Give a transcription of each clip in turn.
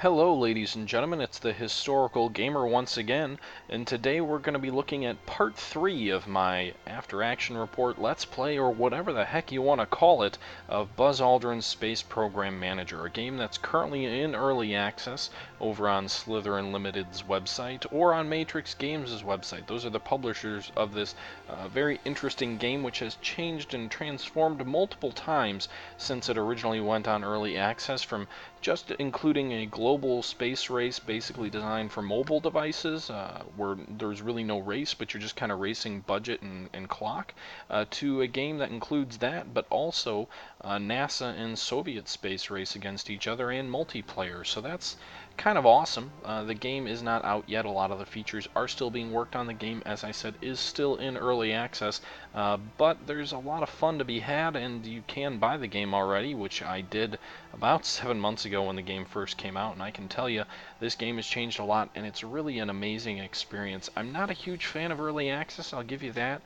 Hello ladies and gentlemen, it's the Historical Gamer once again, and today we're going to be looking at part 3 of my After Action Report Let's Play, or whatever the heck you want to call it, of Buzz Aldrin's Space Program Manager, a game that's currently in early access over on Slytherin Limited's website, or on Matrix Games' website. Those are the publishers of this very interesting game, which has changed and transformed multiple times since it originally went on early access, from just including a global space race basically designed for mobile devices, where there's really no race, but you're just kind of racing budget and clock, to a game that includes that, but also NASA and Soviet space race against each other and multiplayer. So that's kind of awesome. The game is not out yet. A lot of the features are still being worked on. The game, as I said, is still in early access, but there's a lot of fun to be had, and you can buy the game already, which I did about 7 months ago when the game first came out, and I can tell you this game has changed a lot, and it's really an amazing experience. I'm not a huge fan of early access, I'll give you that,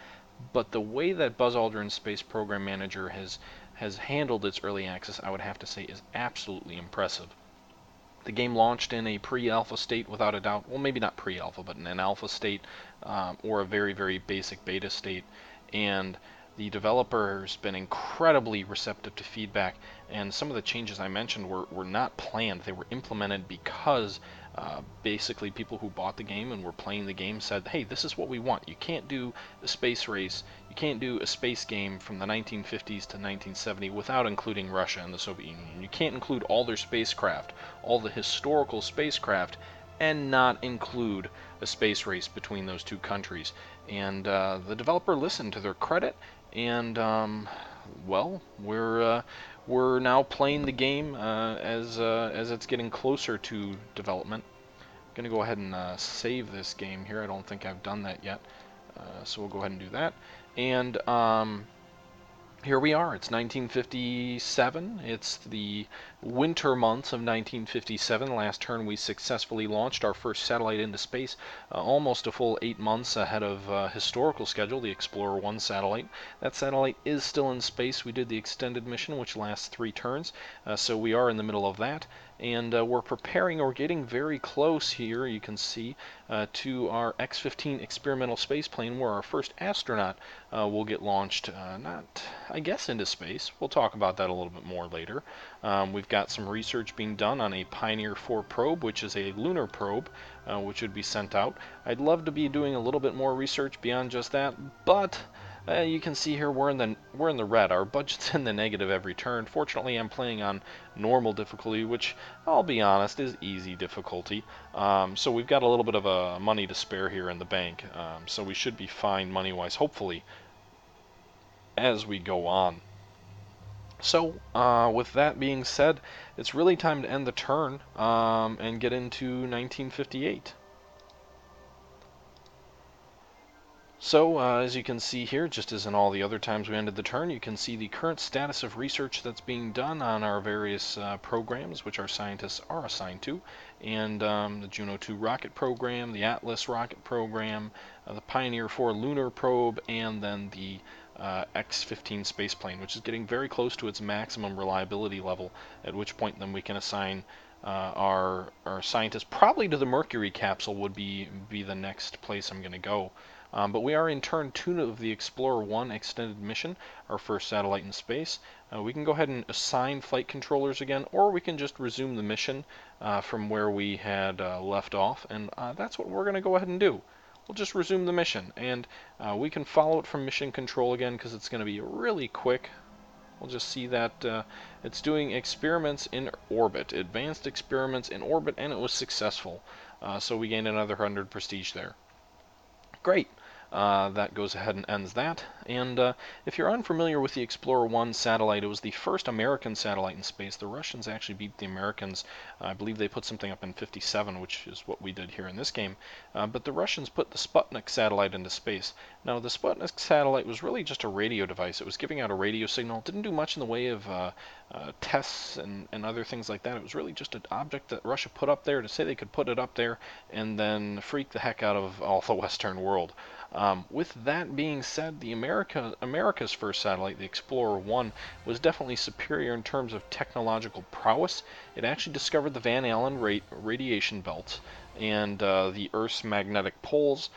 but the way that Buzz Aldrin's Space Program Manager has handled its early access, I would have to say, is absolutely impressive. The game launched in a pre-alpha state without a doubt. Well, maybe not pre-alpha, but in an alpha state, or a very, very basic beta state. And the developer's been incredibly receptive to feedback, and some of the changes I mentioned were not planned. They were implemented because basically people who bought the game and were playing the game said, hey, this is what we want. You can't do a space race, you can't do a space game from the 1950s to 1970 without including Russia and the Soviet Union. You can't include all their spacecraft, all the historical spacecraft, and not include a space race between those two countries. And the developer listened, to their credit, and well, we're now playing the game as it's getting closer to development. I'm going to go ahead and save this game here. I don't think I've done that yet, so we'll go ahead and do that. And here we are. It's 1957. It's the winter months of 1957. Last turn we successfully launched our first satellite into space, almost a full 8 months ahead of historical schedule, the Explorer 1 satellite. That satellite is still in space. We did the extended mission, which lasts 3 turns, so we are in the middle of that. And we're preparing, or getting very close here, you can see, to our X15 experimental space plane, where our first astronaut will get launched, I guess, into space. We'll talk about that a little bit more later. We've got some research being done on a Pioneer 4 probe, which is a lunar probe, which would be sent out. I'd love to be doing a little bit more research beyond just that, but you can see here we're in the red. Our budget's in the negative every turn. Fortunately, I'm playing on normal difficulty, which, I'll be honest, is easy difficulty. So we've got a little bit of money to spare here in the bank. So we should be fine money-wise, hopefully, as we go on. So, with that being said, it's really time to end the turn and get into 1958. So, as you can see here, just as in all the other times we ended the turn, you can see the current status of research that's being done on our various programs, which our scientists are assigned to, and the Juno 2 rocket program, the Atlas rocket program, the Pioneer 4 lunar probe, and then the X15 spaceplane, which is getting very close to its maximum reliability level, at which point then we can assign our scientists probably to the Mercury capsule. Would be the next place I'm going to go. But we are in turn 2 of the Explorer 1 extended mission, our first satellite in space. We can go ahead and assign flight controllers again, or we can just resume the mission from where we had left off, and that's what we're going to go ahead and do. We'll just resume the mission, and we can follow it from mission control again, because it's going to be really quick. We'll just see that it's doing experiments in orbit, advanced experiments in orbit, and it was successful. So we gained another 100 prestige there. Great. That goes ahead and ends that. And if you're unfamiliar with the Explorer 1 satellite, it was the first American satellite in space. The Russians actually beat the Americans. I believe they put something up in 57, which is what we did here in this game. But the Russians put the Sputnik satellite into space. Now, the Sputnik satellite was really just a radio device. It was giving out a radio signal. It didn't do much in the way of tests and other things like that. It was really just an object that Russia put up there to say they could put it up there and then freak the heck out of all the Western world. With that being said, the America's first satellite, the Explorer 1, was definitely superior in terms of technological prowess. It actually discovered the Van Allen radiation belts and the Earth's magnetic poles,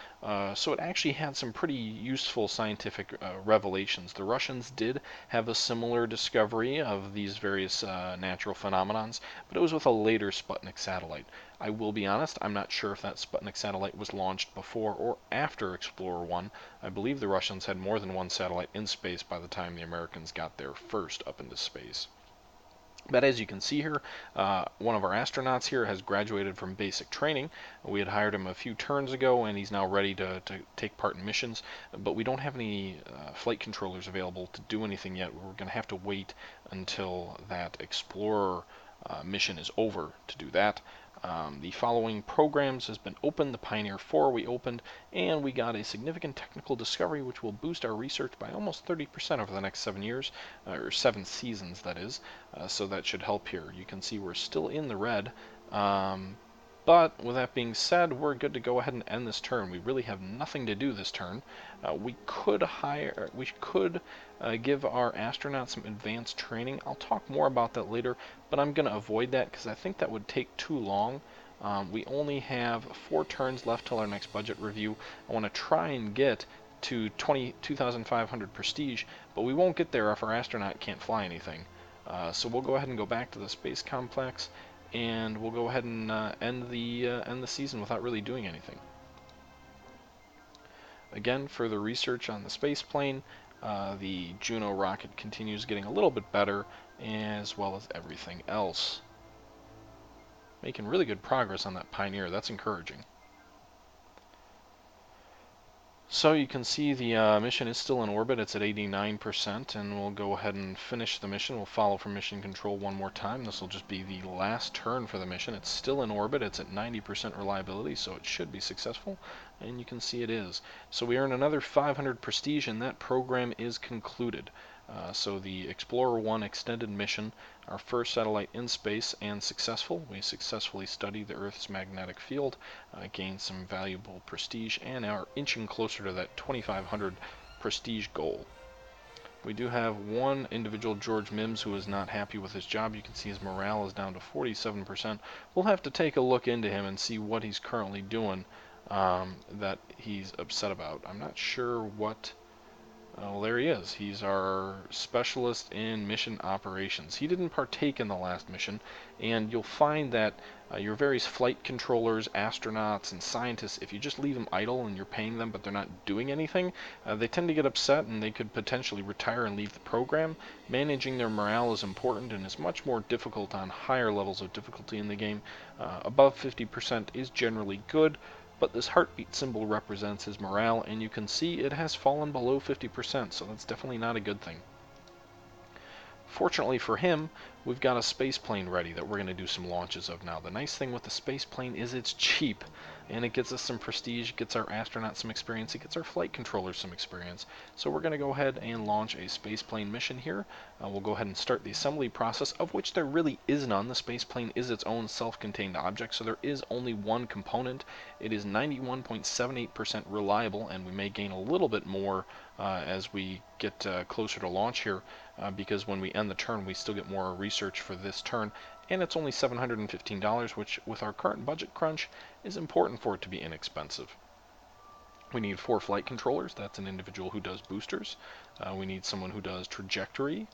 so it actually had some pretty useful scientific revelations. The Russians did have a similar discovery of these various natural phenomenons, but it was with a later Sputnik satellite. I will be honest, I'm not sure if that Sputnik satellite was launched before or after Explorer 1. I believe the Russians had more than one satellite in space by the time the Americans got there first up into space. But as you can see here, one of our astronauts here has graduated from basic training. We had hired him a few turns ago, and he's now ready to take part in missions. But we don't have any flight controllers available to do anything yet. We're going to have to wait until that Explorer mission is over to do that. The following programs has been opened. The Pioneer 4 we opened, and we got a significant technical discovery which will boost our research by almost 30% over the next 7 years, or 7 seasons that is, so that should help here. You can see we're still in the red, but with that being said, we're good to go ahead and end this turn. We really have nothing to do this turn. We could give our astronauts some advanced training. I'll talk more about that later, but I'm going to avoid that because I think that would take too long. We only have 4 turns left till our next budget review. I want to try and get to 22,500 prestige, but we won't get there if our astronaut can't fly anything. So we'll go ahead and go back to the space complex, and we'll go ahead and end the season without really doing anything. Again, further research on the space plane. The Juno rocket continues getting a little bit better, as well as everything else. Making really good progress on that Pioneer. That's encouraging. So you can see the mission is still in orbit. It's at 89%, and we'll go ahead and finish the mission. We'll follow from mission control one more time. This will just be the last turn for the mission. It's still in orbit. It's at 90% reliability, so it should be successful, and you can see it is. So we earn another 500 prestige, and that program is concluded. So the Explorer 1 extended mission, our first satellite in space, and successful. We successfully studied the Earth's magnetic field, gained some valuable prestige, and are inching closer to that 2,500 prestige goal. We do have one individual, George Mims, who is not happy with his job. You can see his morale is down to 47%. We'll have to take a look into him and see what he's currently doing that he's upset about. I'm not sure what... Well, there he is. He's our specialist in mission operations. He didn't partake in the last mission, and you'll find that your various flight controllers, astronauts, and scientists, if you just leave them idle and you're paying them but they're not doing anything, they tend to get upset and they could potentially retire and leave the program. Managing their morale is important and is much more difficult on higher levels of difficulty in the game. Above 50% is generally good, but this heartbeat symbol represents his morale, and you can see it has fallen below 50%, so that's definitely not a good thing. Fortunately for him, we've got a space plane ready that we're going to do some launches of now. The nice thing with the space plane is it's cheap, and it gets us some prestige, it gets our astronauts some experience, it gets our flight controllers some experience. So we're going to go ahead and launch a space plane mission here. We'll go ahead and start the assembly process, of which there really is none. The space plane is its own self-contained object, so there is only one component. It is 91.78% reliable, and we may gain a little bit more as we get closer to launch here, because when we end the turn we still get more research for this turn, and it's only $715, which with our current budget crunch is important for it to be inexpensive. We need 4 flight controllers. That's an individual who does boosters. We need someone who does trajectory,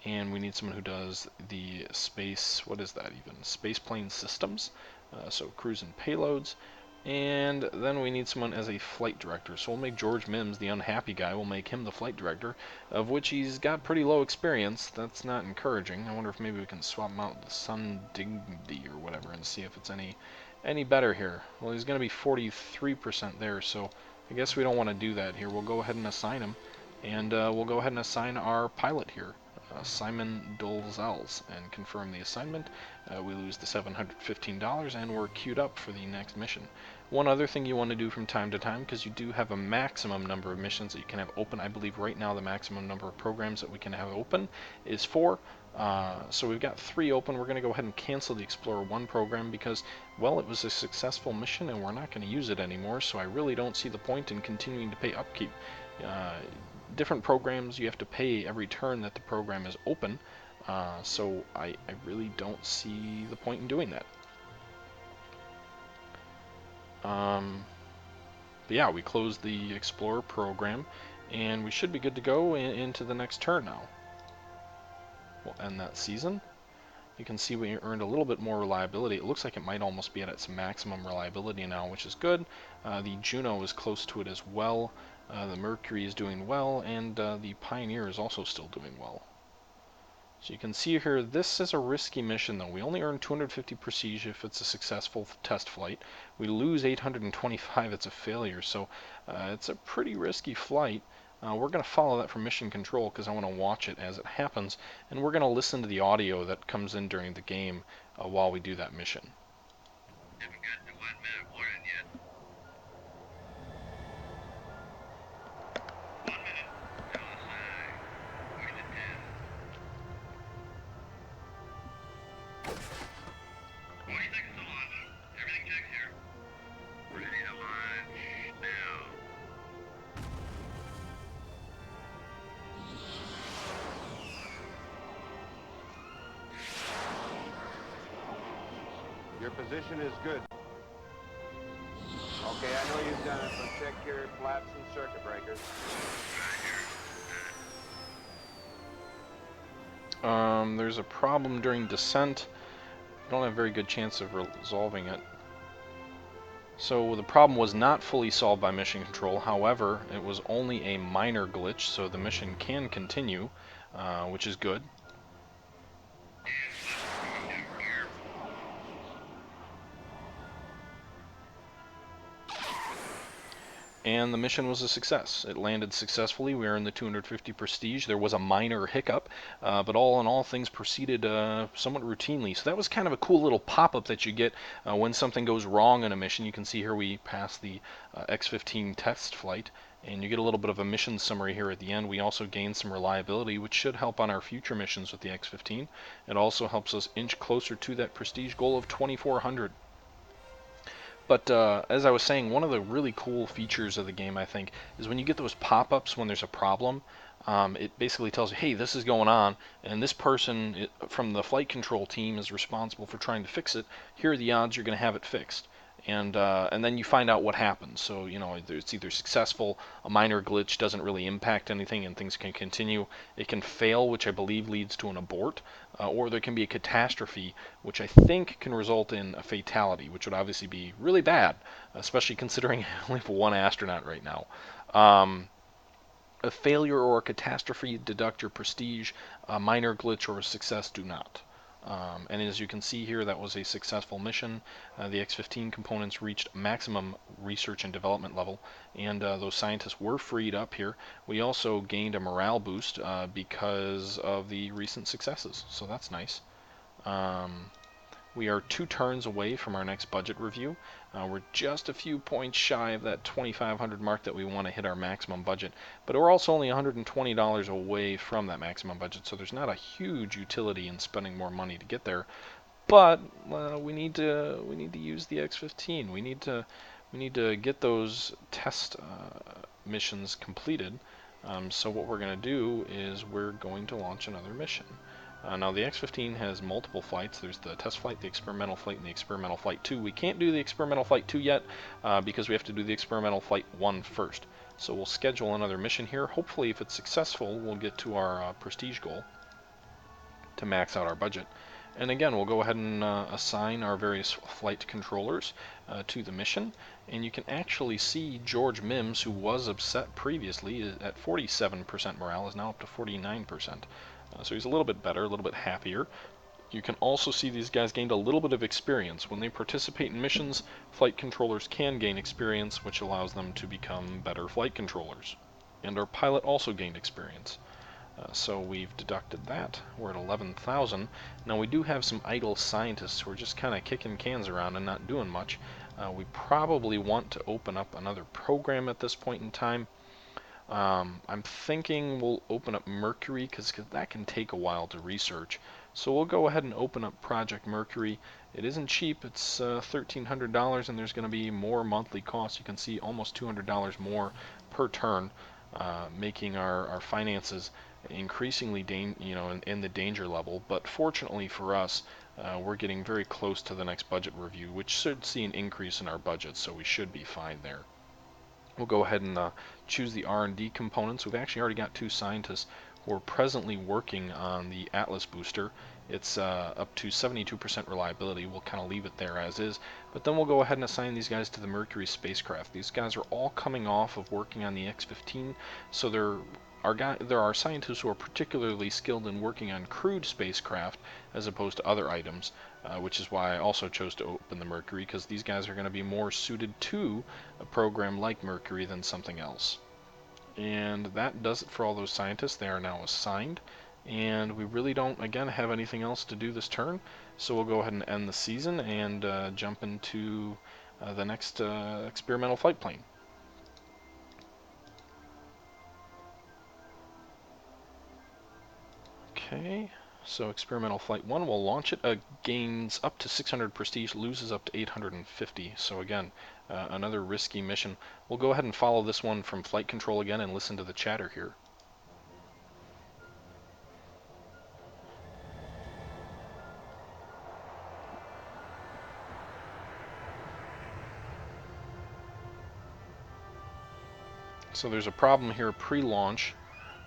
and we need someone who does the space, what is that even? Space plane systems, so cruise and payloads. And then we need someone as a flight director. So we'll make George Mims, the unhappy guy, we'll make him the flight director, of which he's got pretty low experience. That's not encouraging. I wonder if maybe we can swap him out with Sun Dignity or whatever and see if it's any better here. Well, he's going to be 43% there, so I guess we don't want to do that here. We'll go ahead and assign him, and we'll go ahead and assign our pilot here, Simon Dolzels, and confirm the assignment. We lose the $715, and we're queued up for the next mission. One other thing you want to do from time to time, because you do have a maximum number of missions that you can have open. I believe right now the maximum number of programs that we can have open is 4. So we've got 3 open. We're going to go ahead and cancel the Explorer 1 program because, well, it was a successful mission and we're not going to use it anymore, so I really don't see the point in continuing to pay upkeep. Different programs, you have to pay every turn that the program is open, so I really don't see the point in doing that. But yeah, we closed the Explorer program, and we should be good to go into the next turn now. We'll end that season. You can see we earned a little bit more reliability. It looks like it might almost be at its maximum reliability now, which is good. The Juno is close to it as well. The Mercury is doing well, and the Pioneer is also still doing well. So you can see here, this is a risky mission though. We only earn 250 prestige if it's a successful test flight. We lose 825, it's a failure. So it's a pretty risky flight. We're going to follow that from mission control because I want to watch it as it happens. And we're going to listen to the audio that comes in during the game while we do that mission. Haven't gotten a 1-minute warning yet. 1 minute. LSI. Push to 10. 40 seconds to launch. Everything checks here. Ready to launch now. Your position is good. Okay, I know you've done it, so check your flaps and circuit breakers. There's a problem during descent. I don't have a very good chance of resolving it. So the problem was not fully solved by mission control. However, it was only a minor glitch, so the mission can continue, which is good. And the mission was a success. It landed successfully. We earned the 250 prestige. There was a minor hiccup, but all in all, things proceeded somewhat routinely. So that was kind of a cool little pop-up that you get when something goes wrong in a mission. You can see here we passed the X15 test flight, and you get a little bit of a mission summary here at the end. We also gained some reliability, which should help on our future missions with the X15. It also helps us inch closer to that prestige goal of 2400. But as I was saying, one of the really cool features of the game, I think, is when you get those pop-ups when there's a problem. It basically tells you, hey, this is going on, and this person from the flight control team is responsible for trying to fix it. Here are the odds you're going to have it fixed. And then you find out what happens. So, you know, it's either successful, a minor glitch doesn't really impact anything, and things can continue. It can fail, which I believe leads to an abort, or there can be a catastrophe, which I think can result in a fatality, which would obviously be really bad, especially considering I only have 1 astronaut right now. A failure or a catastrophe deduct your prestige, a minor glitch or a success do not. And as you can see here, that was a successful mission. The X15 components reached maximum research and development level, and those scientists were freed up here. We also gained a morale boost because of the recent successes, so that's nice. We are 2 turns away from our next budget review. We're just a few points shy of that 2,500 mark that we want to hit our maximum budget, but we're also only $120 away from that maximum budget, so there's not a huge utility in spending more money to get there. But we need to use the X15. We need to get those test missions completed. So what we're going to do is we're going to launch another mission. Now the X-15 has multiple flights. There's the test flight, the experimental flight, and the experimental flight 2. We can't do the experimental flight 2 yet because we have to do the experimental flight 1 first. So we'll schedule another mission here. Hopefully if it's successful, we'll get to our prestige goal to max out our budget. And again, we'll go ahead and assign our various flight controllers to the mission. And you can actually see George Mims, who was upset previously at 47% morale, is now up to 49%. So he's a little bit better, a little bit happier. You can also see these guys gained a little bit of experience. When they participate in missions, flight controllers can gain experience, which allows them to become better flight controllers. And our pilot also gained experience. So we've deducted that. We're at 11,000. Now we do have some idle scientists who are just kind of kicking cans around and not doing much. We probably want to open up another program at this point in time. I'm thinking we'll open up Mercury because that can take a while to research. So we'll go ahead and open up Project Mercury. It isn't cheap. It's $1,300, and there's going to be more monthly costs. You can see almost $200 more per turn, making our finances increasingly in the danger level. But fortunately for us, we're getting very close to the next budget review, which should see an increase in our budget, so we should be fine there. We'll go ahead and choose the R&D components. We've actually already got 2 scientists who are presently working on the Atlas booster. It's up to 72% reliability. We'll kind of leave it there as is. But then we'll go ahead and assign these guys to the Mercury spacecraft. These guys are all coming off of working on the X15, so there are scientists who are particularly skilled in working on crewed spacecraft as opposed to other items, which is why I also chose to open the Mercury, because these guys are going to be more suited to a program like Mercury than something else. And that does it for all those scientists. They are now assigned, and we really don't, again, have anything else to do this turn, so we'll go ahead and end the season and jump into the next experimental flight plane. Okay, so experimental flight 1 will launch it. Gains up to 600 prestige, loses up to 850. So again, another risky mission. We'll go ahead and follow this one from flight control again and listen to the chatter here. So there's a problem here pre-launch.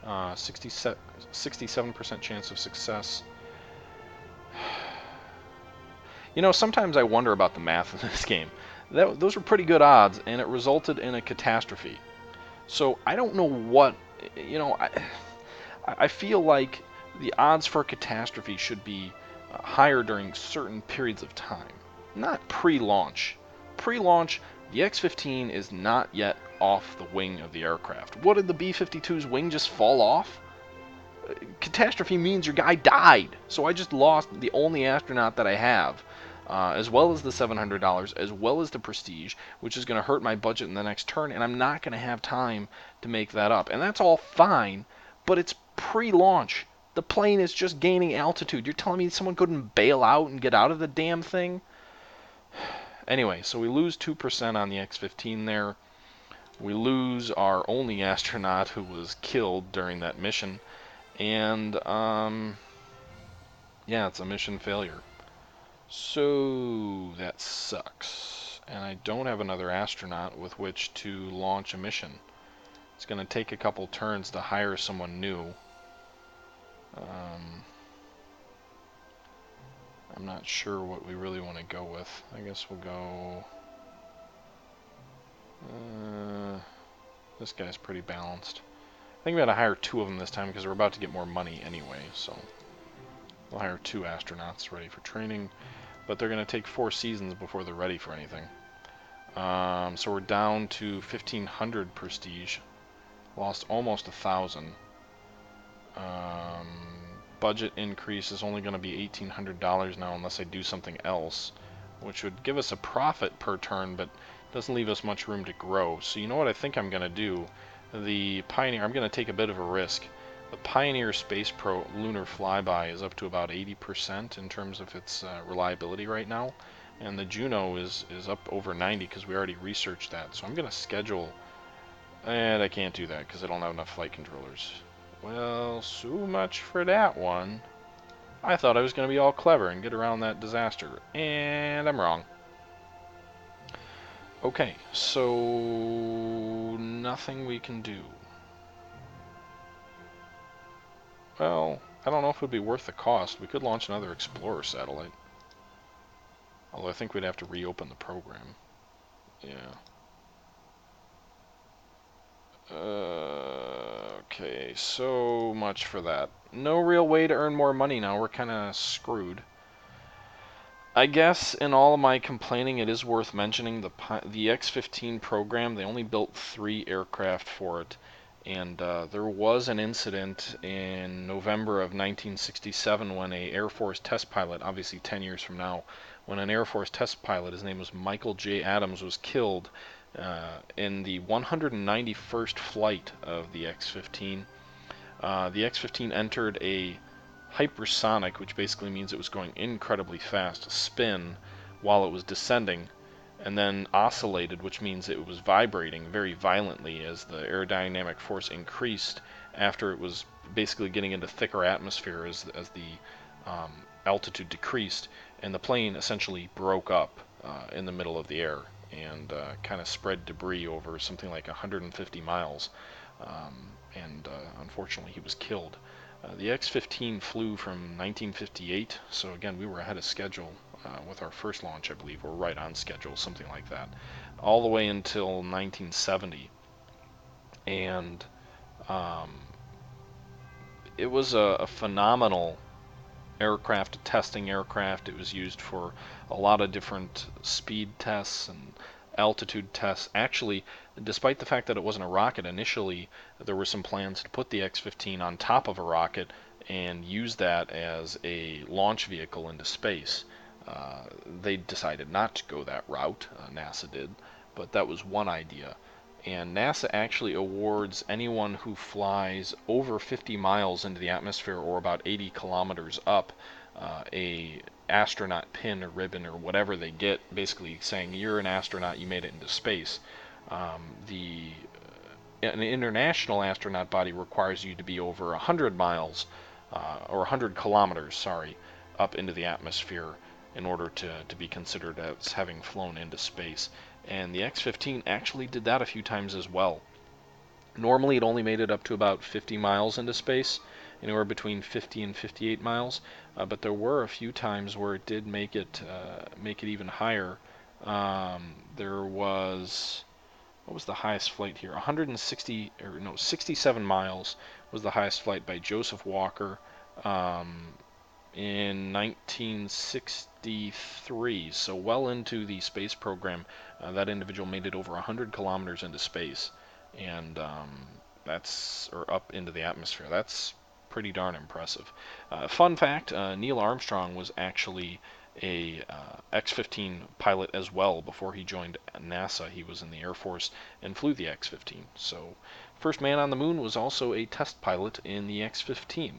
67% chance of success. You know, sometimes I wonder about the math in this game. Those were pretty good odds, and it resulted in a catastrophe. So I don't know what, you know, I feel like the odds for a catastrophe should be higher during certain periods of time, not pre-launch. Pre-launch, the X-15 is not yet off the wing of the aircraft. What, did the B-52's wing just fall off? Catastrophe means your guy died. So I just lost the only astronaut that I have, as well as the $700, as well as the prestige, which is going to hurt my budget in the next turn, and I'm not going to have time to make that up. And that's all fine, but it's pre-launch. The plane is just gaining altitude. You're telling me someone couldn't bail out and get out of the damn thing? Anyway, so we lose 2% on the X-15 there. We lose our only astronaut who was killed during that mission. And, yeah, it's a mission failure. So, that sucks. And I don't have another astronaut with which to launch a mission. It's going to take a couple turns to hire someone new. I'm not sure what we really want to go with. I guess we'll go... this guy's pretty balanced. I think we got to hire 2 of them this time because we're about to get more money anyway, so... we'll hire 2 astronauts ready for training, but they're going to take 4 seasons before they're ready for anything. So we're down to 1,500 prestige. Lost almost 1,000. Budget increase is only going to be $1,800 now unless I do something else, which would give us a profit per turn, but doesn't leave us much room to grow. So you know what I think I'm going to do? The Pioneer, I'm going to take a bit of a risk. The Pioneer Space Pro lunar flyby is up to about 80% in terms of its reliability right now, and the Juno is up over 90 because we already researched that. So I'm going to schedule, and I can't do that because I don't have enough flight controllers. Well, so much for that one. I thought I was going to be all clever and get around that disaster, and I'm wrong. Okay, so nothing we can do. Well, I don't know if it would be worth the cost. We could launch another Explorer satellite. Although I think we'd have to reopen the program. Yeah. Okay, so much for that. No real way to earn more money now. We're kind of screwed. I guess in all of my complaining, it is worth mentioning the X15 program. They only built 3 aircraft for it. And there was an incident in November of 1967 when an Air Force test pilot, obviously 10 years from now, when an Air Force test pilot, his name was Michael J. Adams, was killed In the 191st flight of the X-15, the X-15 entered a hypersonic, which basically means it was going incredibly fast, spin while it was descending, and then oscillated, which means it was vibrating very violently as the aerodynamic force increased after it was basically getting into thicker atmosphere as the altitude decreased, and the plane essentially broke up in the middle of the air and kind of spread debris over something like 150 miles, and unfortunately he was killed. The X-15 flew from 1958, so again we were ahead of schedule with our first launch, I believe, or right on schedule, something like that, all the way until 1970. And um, it was a phenomenal aircraft, testing aircraft. It was used for a lot of different speed tests and altitude tests. Actually, despite the fact that it wasn't a rocket initially, there were some plans to put the X-15 on top of a rocket and use that as a launch vehicle into space. They decided not to go that route, NASA did, but that was one idea. And NASA actually awards anyone who flies over 50 miles into the atmosphere, or about 80 kilometers up, a astronaut pin or ribbon or whatever they get, basically saying you're an astronaut, you made it into space. An international astronaut body requires you to be over 100 miles, or 100 kilometers, sorry, up into the atmosphere in order to be considered as having flown into space. And the X-15 actually did that a few times as well. Normally it only made it up to about 50 miles into space, anywhere between 50 and 58 miles, but there were a few times where it did make it even higher. There was, what was the highest flight here? 160, or no, 67 miles was the highest flight by Joseph Walker in 1963. So well into the space program, that individual made it over 100 kilometers into space, and or up into the atmosphere. That's pretty darn impressive. Fun fact: Neil Armstrong was actually a X-15 pilot as well before he joined NASA. He was in the Air Force and flew the X-15. So, first man on the moon was also a test pilot in the X-15.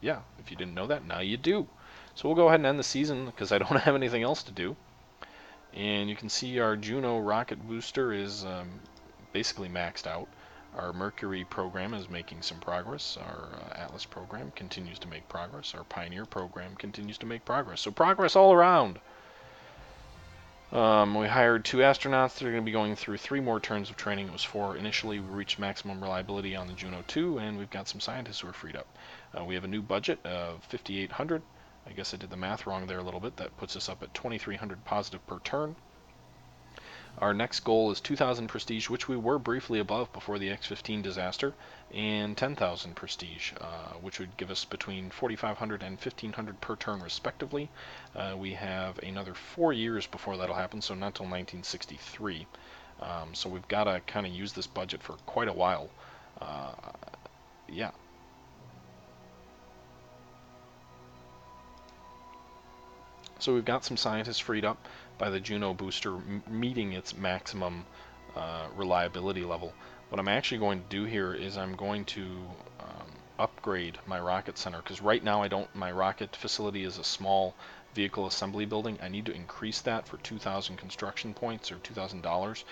Yeah, if you didn't know that, now you do. So we'll go ahead and end the season because I don't have anything else to do. And you can see our Juno rocket booster is basically maxed out. Our Mercury program is making some progress. Our Atlas program continues to make progress. Our Pioneer program continues to make progress. So progress all around. We hired 2 astronauts that are going to be going through 3 more turns of training. It was 4 initially. We reached maximum reliability on the Juno 2, and we've got some scientists who are freed up. We have a new budget of $5,800. I guess I did the math wrong there a little bit. That puts us up at 2,300 positive per turn. Our next goal is 2,000 prestige, which we were briefly above before the X-15 disaster, and 10,000 prestige, which would give us between 4,500 and 1,500 per turn respectively. We have another 4 years before that'll happen, so not till 1963. So we've got to kind of use this budget for quite a while. Yeah. So we've got some scientists freed up by the Juno booster meeting its maximum reliability level. What I'm actually going to do here is I'm going to upgrade my rocket center, because right now my rocket facility is a small vehicle assembly building. I need to increase that for 2,000 construction points, or $2,000,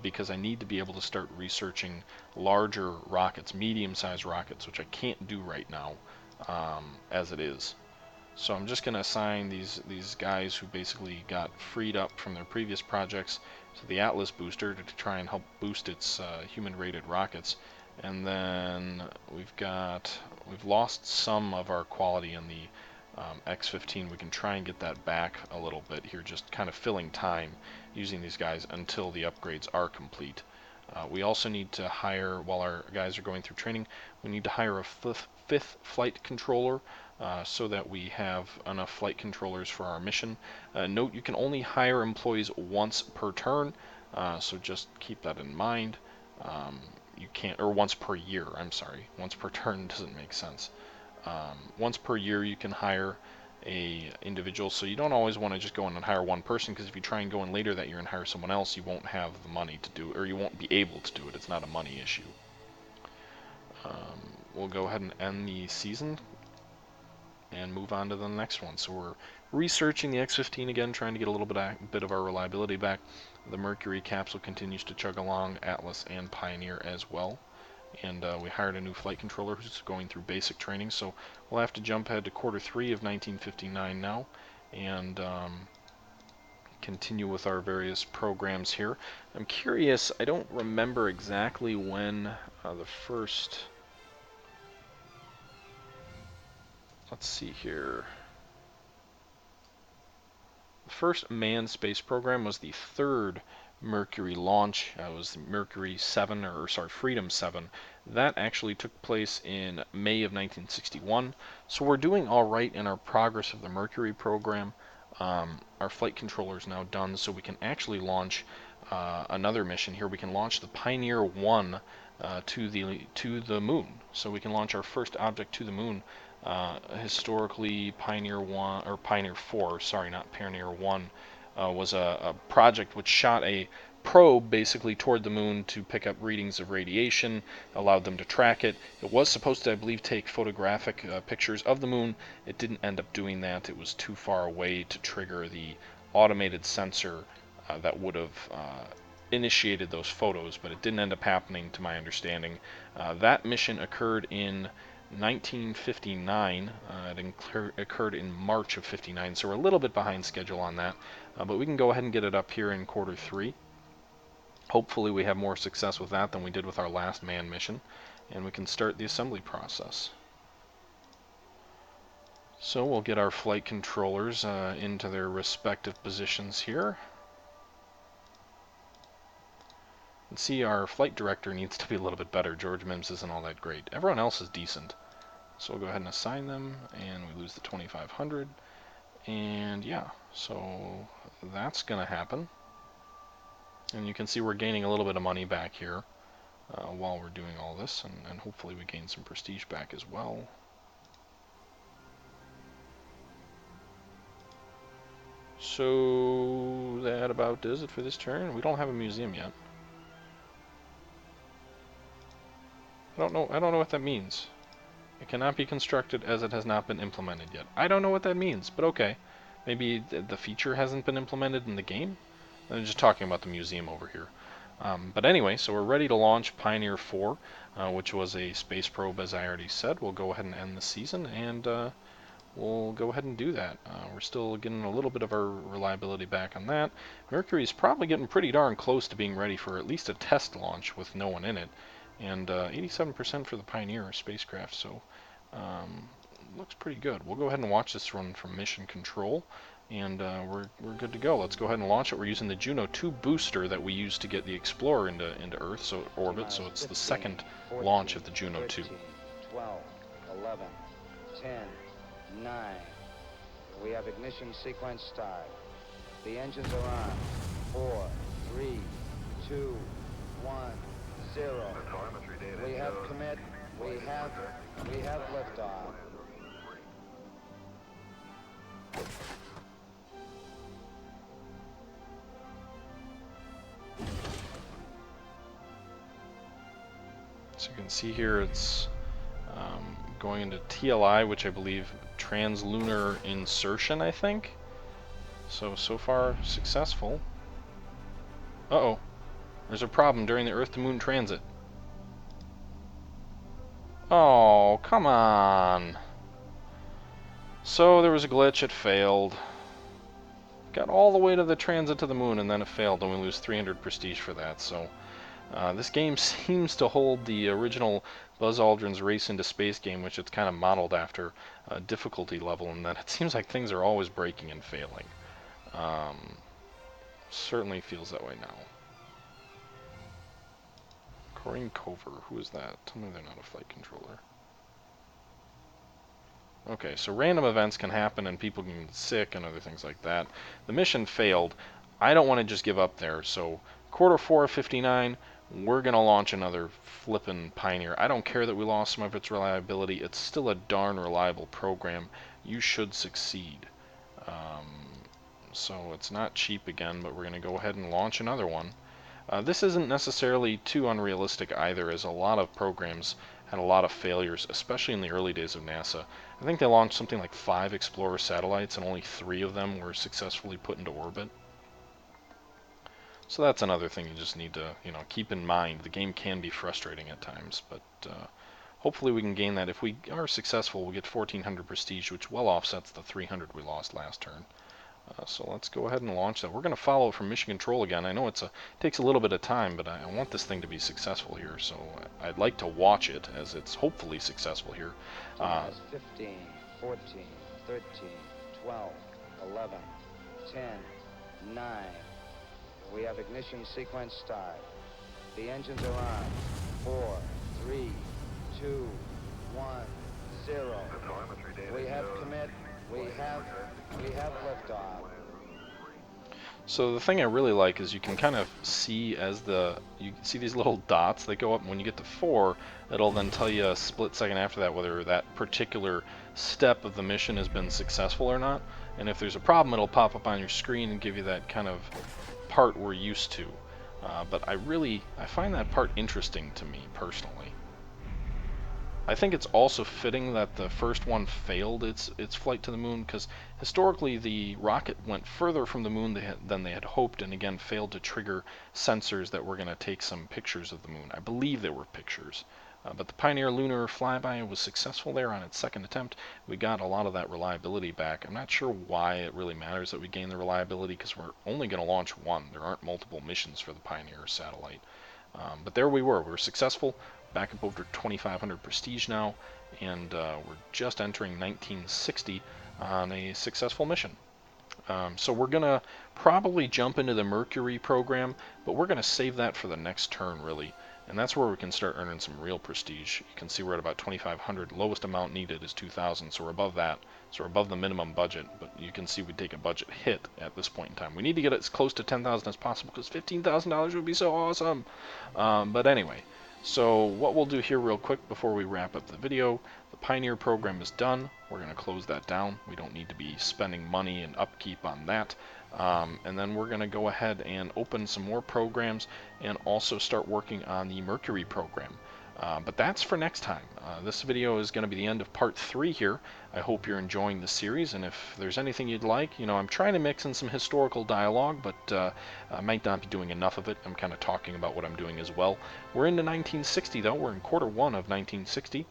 because I need to be able to start researching larger rockets, medium-sized rockets, which I can't do right now as it is. So I'm just going to assign these guys who basically got freed up from their previous projects to the Atlas booster to try and help boost its human-rated rockets. And then we've lost some of our quality in the X-15. We can try and get that back a little bit here, just kind of filling time using these guys until the upgrades are complete. We also need to hire, while our guys are going through training, we need to hire a fifth flight controller, so that we have enough flight controllers for our mission. Note, you can only hire employees once per turn, so just keep that in mind. You can't, or once per year, I'm sorry. Once per turn doesn't make sense. Once per year you can hire, a individual, so you don't always want to just go in and hire one person, because if you try and go in later that year and hire someone else, you won't have the money to do it, or you won't be able to do it. It's not a money issue. We'll go ahead and end the season and move on to the next one. So we're researching the X15 again, trying to get a little bit of our reliability back. The Mercury capsule continues to chug along, Atlas and Pioneer as well. And we hired a new flight controller who's going through basic training, so we'll have to jump ahead to Q3 of 1959 now, and continue with our various programs here. I'm curious, I don't remember exactly when the first... Let's see here. The first manned space program was the third Mercury launch. It was Mercury 7, or sorry, Freedom 7. That actually took place in May of 1961. So we're doing all right in our progress of the Mercury program. Our flight controller is now done, so we can actually launch another mission here. We can launch the Pioneer 1 to the moon. So we can launch our first object to the moon. Historically, Pioneer 1, or Pioneer 4, sorry, not Pioneer 1, was a project which shot a probe basically toward the moon to pick up readings of radiation, allowed them to track it. It was supposed to, I believe, take photographic pictures of the moon. It didn't end up doing that. It was too far away to trigger the automated sensor that would have initiated those photos, but it didn't end up happening, to my understanding. That mission occurred in 1959. It occurred in March of 59, so we're a little bit behind schedule on that, but we can go ahead and get it up here in Q3. Hopefully we have more success with that than we did with our last manned mission, and we can start the assembly process. So we'll get our flight controllers into their respective positions here. And see, our flight director needs to be a little bit better. George Mims isn't all that great. Everyone else is decent. So we'll go ahead and assign them, and we lose the 2500. And yeah, so that's going to happen. And you can see we're gaining a little bit of money back here while we're doing all this, and hopefully we gain some prestige back as well. So that about does it for this turn. We don't have a museum yet. I don't know what that means. It cannot be constructed as it has not been implemented yet. I don't know what that means, but okay. Maybe the feature hasn't been implemented in the game? I'm just talking about the museum over here. But anyway, so we're ready to launch Pioneer 4, which was a space probe, as I already said. We'll go ahead and end the season, and we'll go ahead and do that. We're still getting a little bit of our reliability back on that. Mercury's probably getting pretty darn close to being ready for at least a test launch with no one in it. And 87% for the Pioneer spacecraft, so looks pretty good. We'll go ahead and watch this run from Mission Control, and we're good to go. Let's go ahead and launch it. We're using the Juno 2 booster that we used to get the Explorer into Earth, so orbit. So it's the second launch of the Juno 2. 12, 11, 10, 9. We have ignition sequence start. The engines are on. 4, 3, 2, 1, 0. We have commit. We have liftoff. So you can see here it's going into TLI, which I believe translunar insertion, I think. So far successful. Uh-oh. There's a problem during the Earth-to-Moon transit. Oh, come on. So there was a glitch, it failed. Got all the way to the transit to the moon, and then it failed, and we lose 300 prestige for that. So this game seems to hold the original Buzz Aldrin's Race into Space game, which it's kind of modeled after a difficulty level, and that it seems like things are always breaking and failing. Certainly feels that way now. Corinne Cover, who is that? Tell me they're not a flight controller. Okay, so random events can happen and people can get sick and other things like that. The mission failed. I don't want to just give up there, so Q4 of 59, we're going to launch another flippin' Pioneer. I don't care that we lost some of its reliability. It's still a darn reliable program. you should succeed. So it's not cheap again, but we're going to go ahead and launch another one. This isn't necessarily too unrealistic either, as a lot of programs had a lot of failures, especially in the early days of NASA. I think they launched something like 5 Explorer satellites, and only 3 of them were successfully put into orbit. So that's another thing you just need to, keep in mind. The game can be frustrating at times, but hopefully we can gain that. If we are successful, we'll get 1400 prestige, which well offsets the 300 we lost last turn. So let's go ahead and launch that. We're going to follow from mission control again. I know it takes a little bit of time, but I want this thing to be successful here, so I'd like to watch it as it's hopefully successful here. 15, 14, 13, 12, 11, 10, 9. We have ignition sequence start. The engines are on. 4, 3, 2, 1, 0. We have commit. We have liftoff. So the thing I really like is you can kind of see as you see these little dots that go up, and when you get to 4, it'll then tell you a split second after that whether that particular step of the mission has been successful or not. And if there's a problem, it'll pop up on your screen and give you that kind of part we're used to. But I find that part interesting to me personally. I think it's also fitting that the first one failed its flight to the moon, because historically the rocket went further from the moon than they had hoped, and again failed to trigger sensors that were going to take some pictures of the moon. I believe there were pictures. But the Pioneer lunar flyby was successful there on its second attempt. We got a lot of that reliability back. I'm not sure why it really matters that we gain the reliability, because we're only going to launch one. There aren't multiple missions for the Pioneer satellite. But there we were successful, back up over 2,500 prestige now, and we're just entering 1960 on a successful mission. So we're going to probably jump into the Mercury program, but we're going to save that for the next turn, really. And that's where we can start earning some real prestige. You can see we're at about 2,500. Lowest amount needed is 2,000, so we're above that. So we're above the minimum budget, but you can see we take a budget hit at this point in time. We need to get as close to 10,000 as possible, because $15,000 would be so awesome. But anyway, so what we'll do here real quick before we wrap up the video, the Pioneer program is done. We're going to close that down. We don't need to be spending money and upkeep on that. And then we're going to go ahead and open some more programs and also start working on the Mercury program. But that's for next time. This video is going to be the end of part 3 here. I hope you're enjoying the series, and if there's anything you'd like, I'm trying to mix in some historical dialogue, but I might not be doing enough of it. I'm kind of talking about what I'm doing as well. We're into 1960 though. We're in quarter 1 of 1960.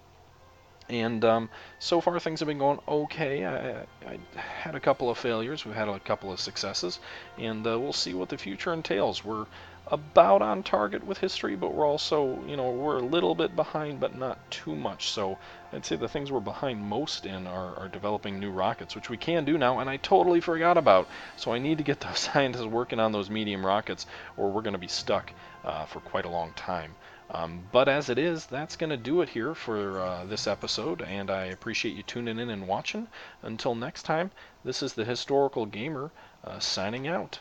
And so far things have been going okay. I had a couple of failures, we've had a couple of successes, and we'll see what the future entails. We're about on target with history, but we're also, we're a little bit behind, but not too much. So I'd say the things we're behind most in are developing new rockets, which we can do now, and I totally forgot about. So I need to get those scientists working on those medium rockets, or we're going to be stuck for quite a long time. But as it is, that's going to do it here for this episode, and I appreciate you tuning in and watching. Until next time, this is the Historical Gamer signing out.